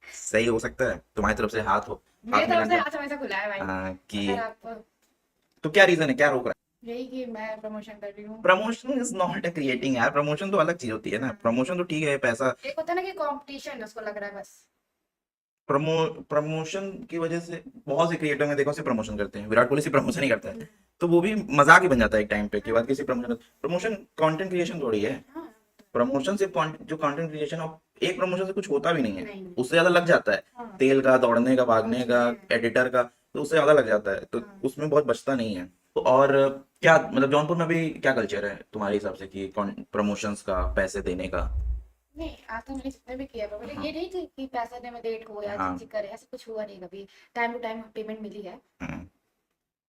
सही हो सकता है, तुम्हारी तरफ से मेरी हाथ तरफ मिलाने से का। हाथ हमेशा खुला है भाई। अगर कि आप, तो क्या रीजन है, क्या रोक रहा है? यही कि मैं प्रमोशन कर रही हूँ। Promotion is not a creating यार, प्रमोशन तो अलग चीज होती है ना, प्रमोशन तो ठीक है पैसा। एक होता है ना कि कंपटीशन उसको लग रहा है बस। प्रमो प्रमोशन की वजह से बहुत से क्रिएटर में देखो सिर्फ प्रमोशन करते हैं, विराट कोहली सिर्फ प्रमोशन ही करता है, तो वो भी मजाक ही बन जाता है एक टाइम पे कि बाद किसी प्रमोशन, प्रमोशन कंटेंट क्रिएशन थोड़ी है। हाँ प्रमोशन सिर्फ जो कंटेंट क्रिएशन और एक प्रमोशन से कुछ होता भी नहीं है, नहीं। उससे ज्यादा लग जाता है, हाँ तेल का, दौड़ने का, बहुत भागने का, चीजें हैं। एडिटर का, तो उससे ज्यादा लग जाता है, तो हाँ उसमें बहुत बचता नहीं है। तो और क्या मतलब जौनपुर में भी क्या कल्चर है तुम्हारे हिसाब से कि प्रमोशंस का, पैसे देने का? नहीं, आज तक मैंने जितने भी किया है मतलब हाँ, ये नहीं थी कि पैसा दे में डेट हो या हाँ, चिक करे, ऐसा कुछ हुआ नहीं कभी। टाइम टू टाइम पेमेंट मिली है। हाँ।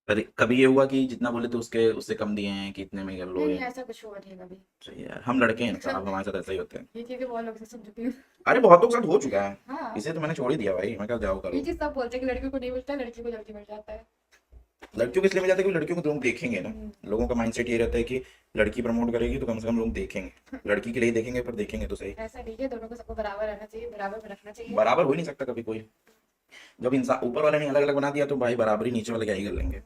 पर कभी ये हुआ कि जितना बोले तो उसके उससे कम दिए हैं कि इतने में कर लो नहीं नहीं, ये? ऐसा कुछ हुआ नहीं कभी। सही है यार, हम लड़के हैं ना साहब, हमारे साथ ऐसा ही होता है। ये चीजें बहुत लोग से सुन चुकी हूँ। अरे बहुतों के साथ हो चुका है, हाँ, इसे तो मैंने छोड़ ही दिया भाई, मैं क्या जाओ ये करो। चीज सब बोलते हैं कि लड़कियों को नहीं मिलता है, लड़कियों को जल्दी मिल जाता है। लड़कियों को इसलिए मिल जाता है क्योंकि लड़कियों को लोग देखेंगे ना, हम्म, लोगों का माइंडसेट ये रहता है कि लड़की प्रमोट करेगी तो कम से कम लोग देखेंगे, लड़की के लिए देखेंगे पर देखेंगे तो सही। ऐसा नहीं है, दोनों को सबको बराबर रहना चाहिए, बराबर में रखना चाहिए। बराबर हो ही नहीं सकता कभी कोई, जब इंसान ऊपर वाले ने अलग अलग बना दिया तो भाई बराबरी नीचे वाले क्या ही कर लेंगे।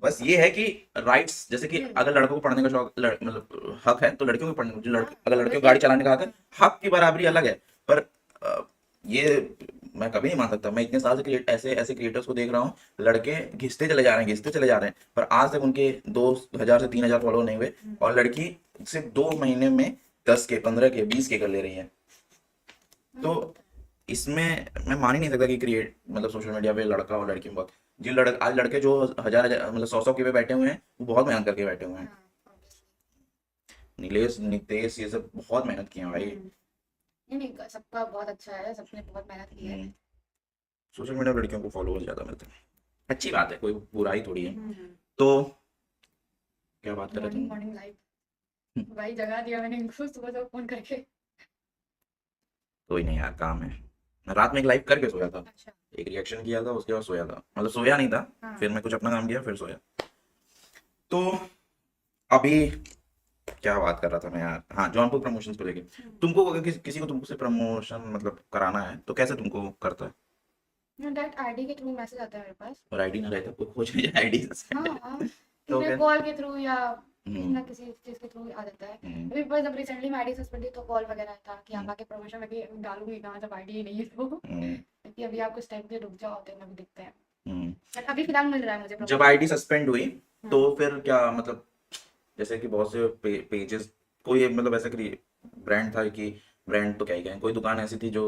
बस ये है कि राइट्स, जैसे कि अगर लड़कों को पढ़ने का शौक मतलब हक है तो लड़कियों को पढ़ने, जो लड़के अगर लड़कियों को गाड़ी चलाने का हक है, हक की बराबरी अलग है। पर ये मैं कभी नहीं मान सकता, मैं इतने साल से ऐसे ऐसे क्रिएटर्स को देख रहा हूँ, लड़के घिसते चले जा रहे हैं, घिसते चले जा रहे हैं, पर आज तक उनके 2,000 से 3,000 फॉलोअर नहीं हुए, और लड़की सिर्फ 2 महीने में 10 के, 15 के, 20 के कर ले रही है। तो इसमें मैं मान ही नहीं सकता कि क्रिएट मतलब सोशल मीडिया पे लड़का और लड़की में बहुत, जिन आज लड़के जो हजार हजार मतलब 100 के पे बैठे हुए हैं वो बहुत मेहनत करके बैठे हुए हैं। हाँ, obviously। नीलेश, नितेश, ये सब बहुत मेहनत किए हैं भाई। नहीं नहीं, सबका बहुत अच्छा है, सबने बहुत मेहनत की है। सोशल मीडिया पर लड़कियों को फॉलोअर्स ज्यादा मिलते हैं, अच्छी बात है, कोई बुराई थोड़ी है। हम्म। तो क्या बात कर रहे मॉर्निंग थे? मॉर्निंग लाइव भाई, जगा दिया मैंने इनको सुबह सुबह फोन करके। कोई नहीं यार, काम है। मैं रात में एक लाइव करके सोया था, अच्छा। एक रिएक्शन किया था, उसके बाद सोया था, मतलब सोया नहीं था, हाँ फिर मैं कुछ अपना काम किया फिर सोया। तो अभी क्या बात कर रहा था मैं यार, हाँ जौनपुर प्रमोशंस को लेके, तुमको अगर किसी को तुमसे प्रमोशन मतलब कराना है तो कैसे तुमको करता है? डायरेक्ट आईडी के थ्रू मैसेज आता है मेरे पास। और आईडी ना रहता, कोई खोज नहीं आईडी हाँ सस्पेंड हाँ, तो किसी फिर कॉल के थ्रू या किसी हम्म, ना किसी चीज के थ्रू आ जाता है। हम्म, अभी पर जब रिसेंटली मैं आईडी सस्पेंड थी तो कॉल वगैरह था कि आप हम्म, आके प्रमोशन में डालूंगी कहाँ जब आईडी ही नहीं है तो। हम्म, कि अभी आप कुछ टाइम के लिए रुक जाओ, तो अभी दिखते हैं। हम्म। बट अभी फिलहाल मिल रहा है मुझे जब प्रमोशन। आईडी सस्पेंड हुई तो हाँ फिर क्या मतलब, जैसे कि बहुत से पेजेस, कोई मतलब ऐसा ब्रांड था कि, ब्रांड तो क्या ही कहें, कोई दुकान ऐसी थी जो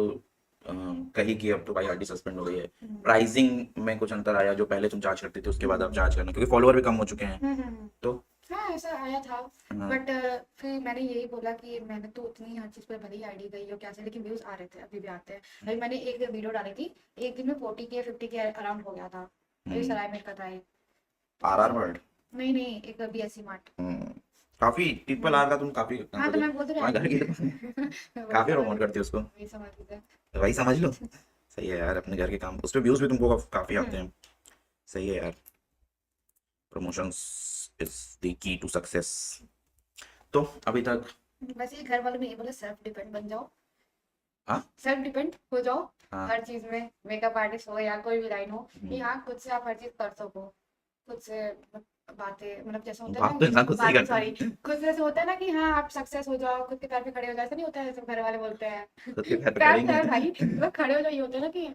कही कि अब तो भाई आईडी सस्पेंड हो गई है, प्राइसिंग में कुछ अंतर आया, जो पहले तुम चार्ज करते थे उसके बाद अब चार्ज करना क्योंकि फॉलोअर भी कम हो चुके हैं, तो हाँ, ऐसा आया था। हाँ, बट फिर मैंने यही बोला कि मैंने तो उतनी हर चीज़ पर भले ही आईडी गई हो क्या से, लेकिन व्यूज़ आ रहे थे, अभी भी आते हैं। अभी मैंने एक वीडियो डाली थी, एक दिन में 40 के 50 के अराउंड हो गया था। अभी सराय में का था एक। RR world. नहीं नहीं, एक BSC मार्ट। काफी ट्रिपल R का तुम काफी हाँ तो मैं बोल तो रही तुम्हारे घर की दुकान है। काफी प्रमोट करती हो उसको। वही समझ लीजिए। तो वही समझ लो। सही है यार, अपने घर के काम उस पे व्यूज भी तुमको काफी आते हैं। सही है यार, promotions is the key to success. तो अभी तक वैसे ये घर वालों ने ये बोला सेल्फ डिपेंड बन जाओ, हाँ सेल्फ डिपेंड हो जाओ हाँ हर चीज में, मेकअप आर्टिस्ट हो या कोई भी लाइन हो, कि हाँ खुद से आप हर चीज कर सको, खुद से बातें, मतलब जैसे होता है बात तो इंसान खुद से ही बातें, करता सॉरी, है। खुद से ऐसे होता है ना कि हाँ आप सक्सेस हो जाओ, खुद के पैर पे खड़े हो जाओ, ऐसा नहीं होता है, सब घर वाले बोलते हैं। खुद के पैर पे पैर खड़े पैर नहीं। भाई, मतलब खड़े हो जाओ, ये होता है ना कि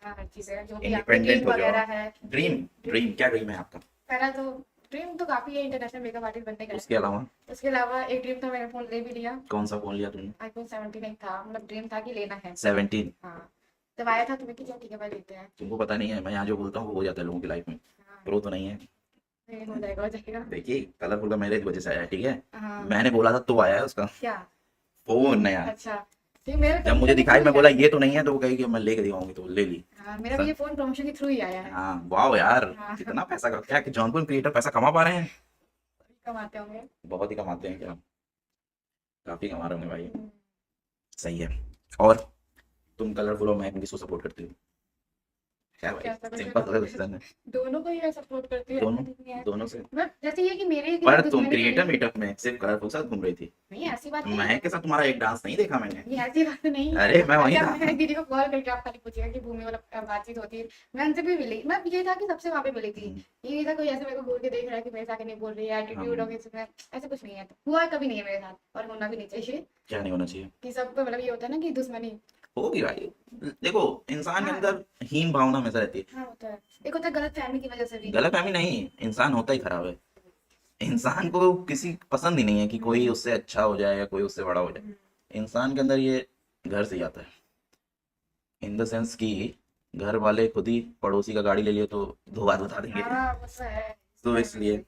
हाँ हर चीज है, जो भी आपकी इंडिपेंडेंट ड्रीम हो जाओ। वगैरह है। ड्रीम ड्रीम क्या ड्रीम है आपका? पहला तो ड्रीम तो काफी है, इंटरनेशनल मेकअप आर्टिस्ट बनने का है। उसके अलावा उसके अलावा एक ड्रीम था, मैंने फोन ले भी लिया, कौन सा फोन लिया तुमने? iPhone 17 एक था, मतलब ड्रीम था कि लेना है। 17? हाँ, जब आया था तो मैं कि चल ठीक है भाई लेते हैं। तुमको पता नहीं है, मैं यहाँ जो बोलता हूँ वो हो जाता है लोगों की लाइफ में। हाँ, प्रो तो नहीं है। नहीं, हो जाएगा हो जाएगा। देखिए कलरफुल का मेरे वजह से आया है, ठीक है। हाँ। मैंने बोला था तो आया है उसका क्या? फोन नया। अच्छा, तो मेरा जब मुझे दिखाई मैं बोला ये तो नहीं है, तो वो कही कि मैं लेके दिखाऊंगी, तो ले ली। हाँ, मेरा भी ये फोन प्रमोशन के थ्रू ही आया है। हाँ वाह यार, हाँ। कितना पैसा का क्या कि जौनपुर क्रिएटर पैसा कमा पा रहे हैं? कमाते होंगे। बहुत ही कमाते हैं क्या? काफी कमा रहे होंगे भाई। हम्म, सही है। और तुम कलरफुल और महक किसको सपोर्ट करती हो? क्या भाई, कैसा कुछ सिंपल सा नहीं। क्वेश्चन है। दोनों को ही मैं सपोर्ट करती हूँ, दोनों ऐसा नहीं है। दोनों से। मतलब जैसे ये कि मेरे पर कोई तुम दुश्मनी क्रिएटर नहीं है। मीटअप में सिर्फ कलरफुल साथ घूम रही थी। नहीं ऐसी बात नहीं है। महक के साथ तुम्हारा एक डांस नहीं देखा मैंने। ये ऐसी बात नहीं है। अरे मैं वहीं अच्छा, था। मैं दीदी को कॉल करके आप खाली पूछिएगा कि भूमि वाला बातचीत होती है, मैं उनसे भी मिली, मैं ये था कि सबसे वहाँ पे मिली थी। ये नहीं था कोई ऐसे मेरे को घूर के देख रहा है कि मेरे साथ नहीं बोल रही है, एटीट्यूड हाँ। हो इसमें, ऐसा कुछ नहीं है, हुआ कभी नहीं है मेरे साथ और होना भी नहीं चाहिए। क्या नहीं होना चाहिए? कि सब मतलब ये होता है ना कि दुश्मनी। होगी भाई। देखो इंसान के हाँ। अंदर हीन भावना हमेशा रहती है। हाँ होता है, एक होता है गलत फहमी की वजह से भी। गलतफहमी नहीं, इंसान होता ही खराब है। इंसान को किसी पसंद ही नहीं है कि कोई उससे अच्छा हो जाए या कोई उससे बड़ा हो जाए। इंसान के अंदर ये घर से ही आता है, इन द सेंस कि घर वाले खुद ही पड़ोसी का गाड़ी ले लिए तो दो बात बता देंगे। हाँ गुस्सा है। तो इसलिए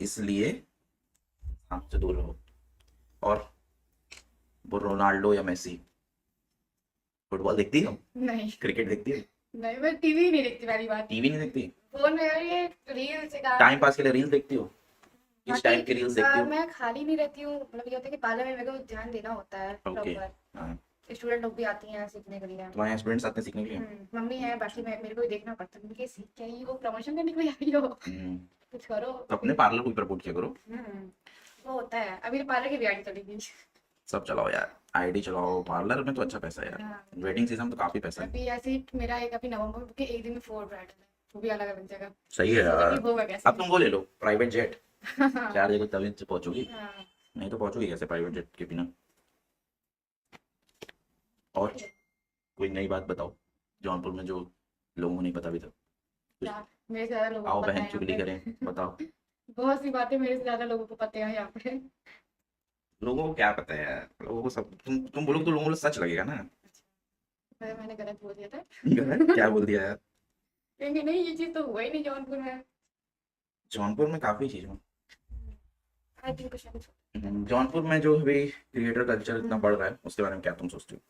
इसलिए हमसे दूर रहो। और वो रोनाल्डो या मेसी, फुटबॉल देखती हो? नहीं क्रिकेट देखती हो? नहीं, मैं टीवी नहीं देखती, पहली बात। टीवी नहीं देखती? फोन में ये रील्स टाइम पास के लिए रील्स देखती हो? किस टाइप की रील्स देखती हो? मैं खाली नहीं रहती हूँ, मतलब ये होता है कि पार्लर में मेरे को ध्यान देना होता है ओके। प्रॉपर। हाँ, स्टूडेंट लोग भी आती हैं सीखने के लिए। तुम्हारे स्टूडेंट्स आते हैं सीखने के लिए? मम्मी है, बाकी मैं मेरे को ही देखना पड़ता है कि सीख क्या ही हो, प्रमोशन करने के लिए आई हो, कुछ करो। तो अपने पार्लर को प्रपोर्ट किया करो। वो होता है, अभी पार्लर की भी आईडी चलेगी। सब चलाओ यार, आईडी चलाओ, पार्लर में तो अच्छा पैसा है यार। हाँ। वेडिंग सीजन तो काफी पैसा है। अभी ऐसे ही मेरा एक अभी नवंबर के एक दिन में 4 ब्राइडल है, वो भी अलग अलग जगह। सही है सोचा यार। कि होगा कैसे। अब तुम वो ले लो, प्राइवेट जेट। हाँ। 4 जगह तभी तो पहुंचोगी, हाँ। नहीं तो पहुंचोगी कैसे प्राइवेट जेट के बिना? और कोई नई बात बताओ जौनपुर में जो लोगों को नहीं पता अभी तक। क्या? मेरे से ज्यादा लोगों आओ को पता बहन है चुगली यहाँ पे। करें, बताओ। बहुत सी बातें मेरे से ज्यादा लोगों को पता है यहाँ पे। लोगों को क्या पता है यार, लोगों को सब तुम बोलोगे तो लोगों को सच लगेगा ना। मैंने गलत बोल दिया था। गलत क्या बोल दिया यार? कहेंगे नहीं ये चीज तो हुआ ही नहीं जौनपुर में। जौनपुर में काफी चीज है। आई थिंक कुछ ना कुछ। जौनपुर में जो अभी क्रिएटर कल्चर इतना बढ़ रहा है उसके बारे में क्या तुम सोचते हो?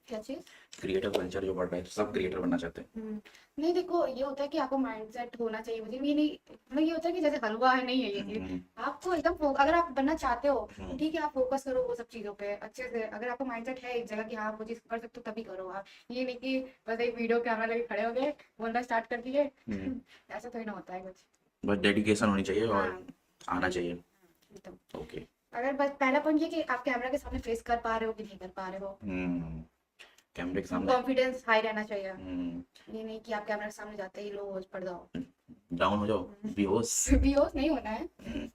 क्या चीज? क्रिएटर कल्चर जो बढ़ रहा है, सब क्रिएटर बनना चाहते हैं। नहीं देखो, ये होता है कि आपको माइंडसेट होना चाहिए, मुझे ये नहीं, मतलब ये होता है कि जैसे हलवा है, नहीं है ये चीज। आपको एकदम अगर आप बनना चाहते हो तो ठीक है, आप फोकस करो वो सब चीजों पे अच्छे से। अगर आपका माइंडसेट है एक जगह कि हाँ आप वो चीज कर सकते हो तभी करो आप। ये नहीं कि बस एक वीडियो कैमरा लेके खड़े हो गए, बोलना स्टार्ट कर दिए। ऐसा तो ही ना होता है कुछ। बस डेडिकेशन होनी चाहिए और हाँ। आना चाहिए। एकदम। ओके। अगर बस पहला पॉइंट ये कि आप कैमरा के सामने फेस कर पा रहे हो कि नहीं कर पा रहे हो। कैमरे के सामने कॉन्फिडेंस हाई रहना चाहिए। ये नहीं कि आप कैमरा के सामने जाते ही लो होश पड़ जाओ। डाउन हो जाओ, बेहोश। बेहोश नहीं होना है।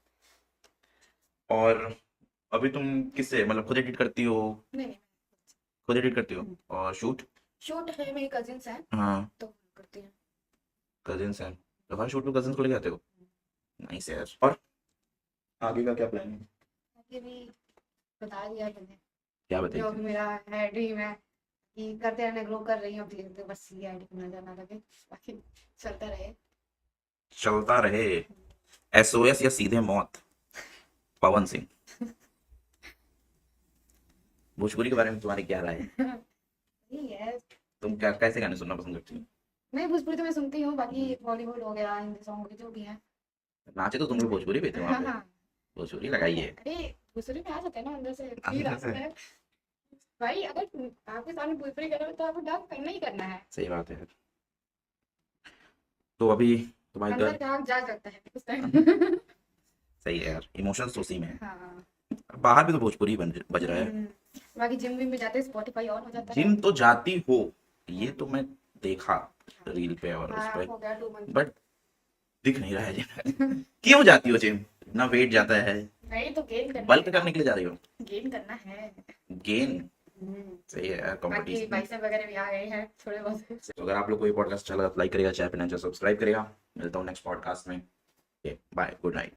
और अभी तुम किससे मतलब खुद एडिट करती हो? नहीं खुद एडिट करती हो और शूट? शूट है, मेरी कजिन्स हैं हाँ, तो करती हैं। कजिन्स हैं तो हर शूट में कजिन्स को लेके आते हो? नाइस यार। और आगे का क्या प्लान है? आगे भी बता दिया मैंने, क्या जो बताइए? भी मेरा है ड्रीम है कि करते रहना, ग्रो कर रही हूँ धीरे धीरे, बस ये आईडी को नजर ना लगे, बाकी चलता रहे। चलता रहे। SOS या सीधे मौत? पवन सिंह। भोजपुरी के बारे में तुम्हारी क्या राय है? यही है। तुम क्या कैसे गाने सुनना पसंद करती हो? नहीं, भोजपुरी तो मैं सुनती हूँ, बाकी बॉलीवुड हो गया, हिंदी सॉन्ग जो भी है। नाचे तो तुम लोग भोजपुरी पे थे वहां हाँ पे। हाँ। भोजपुरी लगाइए। अरे भोजपुरी में आ जाते हैं ना अंदर से, फील आता है भाई। अगर आपके सामने भोजपुरी कर रहे हो तो आपको डांस करना ही करना है। सही बात है। तो अभी तुम्हारी अंदर गर्ल का आग जाग जाता है उस टाइम। सही है यार, इमोशंस तो उसी में है। हाँ। बाहर भी तो भोजपुरी बज रहा है। बाकी जिम विम में जाते हैं, स्पॉटिफाई ऑन हो जाता है। जिम तो जाती हो, ये तो मैं देखा रील पे और उस हाँ, पे, हो गया 2 मंथ। बट दिख नहीं रहा है जिम। क्यों जाती हो जिम? इतना वेट जाता है, नहीं तो गेन करना बल्क है करने के लिए जा रही हो? गेन करना है। गेन। हम्म, सही है यार, बाकी कंपटीशन। बाइसेप वगैरह भी आ गए हैं थोड़े बहुत। तो अगर आप लोग को ये पॉडकास्ट अच्छा लगा तो लाइक करेगा, चैनल पे नया सब्सक्राइब करेगा। मिलता हूँ नेक्स्ट पॉडकास्ट में। Bye, good night.